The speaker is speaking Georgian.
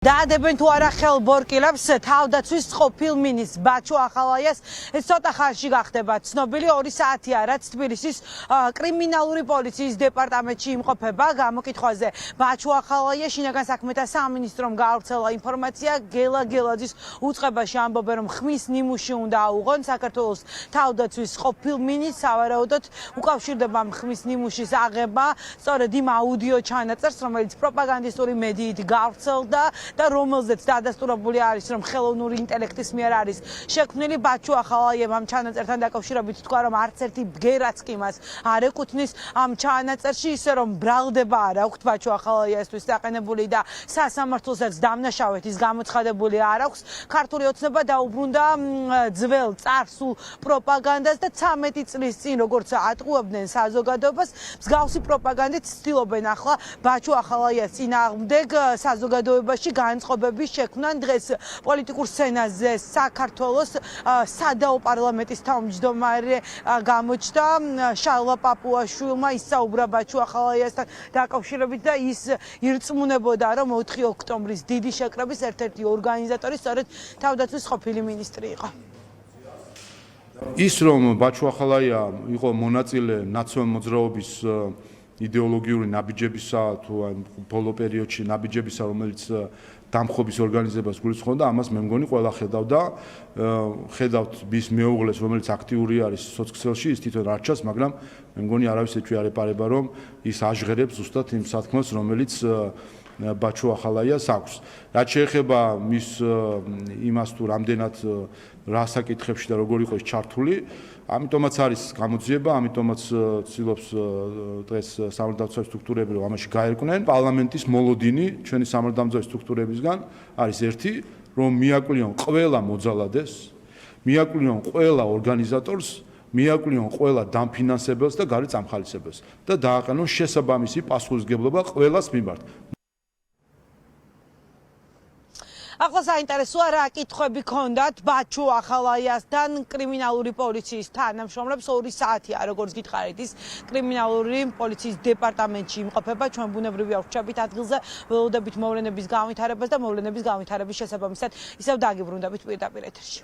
დაადებენ თუ არა ხელბორკილებს თავდაცვის ყოფილ მინისტრს ბაჩუ ახალაიას ეს ცოტა ხანში გახდება ცნობილი 2 საათია რაც თბილისის კრიმინალური პოლიციის დეპარტამენტში იმყოფება გამოკითხვაზე ბაჩუ ახალაია შინაგან საქმეთა სამინისტრომ გაავრცელა ინფორმაცია გელა გელაძის უწყებაში ამბობენ რომ ხმის ნიმუში უნდა აუღონ საქართველოს თავდაცვის ყოფილ მინისტრს სავარაუდოდ უკავშირდება ხმის ნიმუშის აღება სწორედ იმ აუდიო ჩანაწერს რომელიც პროპაგანდისტური მედიით გავრცელდა და რომელზეც დადასტურებული არის რომ ხელოვნური ინტელექტის მიერ არის შექმნილი ბაჩუ ახალაიამ ამ ჩანაწერთან დაკავშირებით თქვა რომ არც ერთი ბგერაც კი მას არ ეკუთვნის ამ ჩანაწერში ისე რომ ბრალდება არ აქვს ბაჩუ ახალაიასთვის დაყენებული და სასამართლოსაც დამნაშავეთის გამოცხადებული არ აქვს ქართული ოცნება დაუბრუნდა ძველ წარსულ პროპაგანდას და 13 წლის წინ როგორც ატყუებდნენ საზოგადოებას მსგავსი პროპაგანდით ცდილობენ ახლა ბაჩუ ახალაიას წინააღმდეგ საზოგადოებაში განწყობების შექმნან დღეს პოლიტიკურ სცენაზე საქართველოს სადაო პარლამენტის თავმჯდომარე გამოჩნდა შალვა პაპუაშვილმა ისაუბრა ბაჩუ ახალაიასთან დაკავშირებით და ის ირწმუნებოდა რომ 4 ოქტომბრის დიდი შეკრების ერთ-ერთი ორგანიზატორი სწორედ თავდაცვის ყოფილი მინისტრი იყო ის რომ ბაჩუ ახალაია იყო მონაწილე ნაციონალ მოძრაობის იდეოლოგიური ნაბიჯებისა თუ ბოლო პერიოდში ნაბიჯებისა რომელიც დამხობის ორგანიზებას გულისხმობდა ამას მე მგონი ყველა ხედავდა ხედავთ bis მეუღლეს რომელიც აქტიური არის სოციალში ის თვითონ არ ჩანს მაგრამ მე მგონი არავის ეჭვი არ ეპარება რომ ის აღჟღერებს ზუსტად იმ სათქმელს რომელიც ბაჩუ ახალაიას აქვს რაც შეეხება მის იმას თუ რამდენად რა საკითხებში და როგორ იყო ის ჩართული ამიტომაც არის გამოძიება ამიტომაც ცდილობს დღეს სამართალდამცავი სტრუქტურები რომ ამაში გაერკვნენ პარლამენტის მოლოდინი ჩვენი სამართალდამცავი სტრუქტურებისგან არის ერთი რომ მიაკვლიონ ყველა მოძალადეს მიაკვლიონ ყველა ორგანიზატორს მიაკვლიონ ყველა დამფინანსებელს და გარეთ წამხალისებელს და დააყენონ შესაბამისი პასუხისმგებლობა ყველას მიმართ ახლა საინტერესოა რა კითხვები ქონდათ ბაჩუ ახალაიასთან კრიმინალური პოლიციის თანამშრომლებს 2 საათია როგორც გითხარით ის კრიმინალური პოლიციის დეპარტამენტში იმყოფება ჩვენ ბუნებრივია ვრჩებით ადგილზე ველოდებით მოვლენების განვითარებას და მოვლენების განვითარების შესაბამისად ისევ დაგიბრუნდებით პირდაპირ ეთერში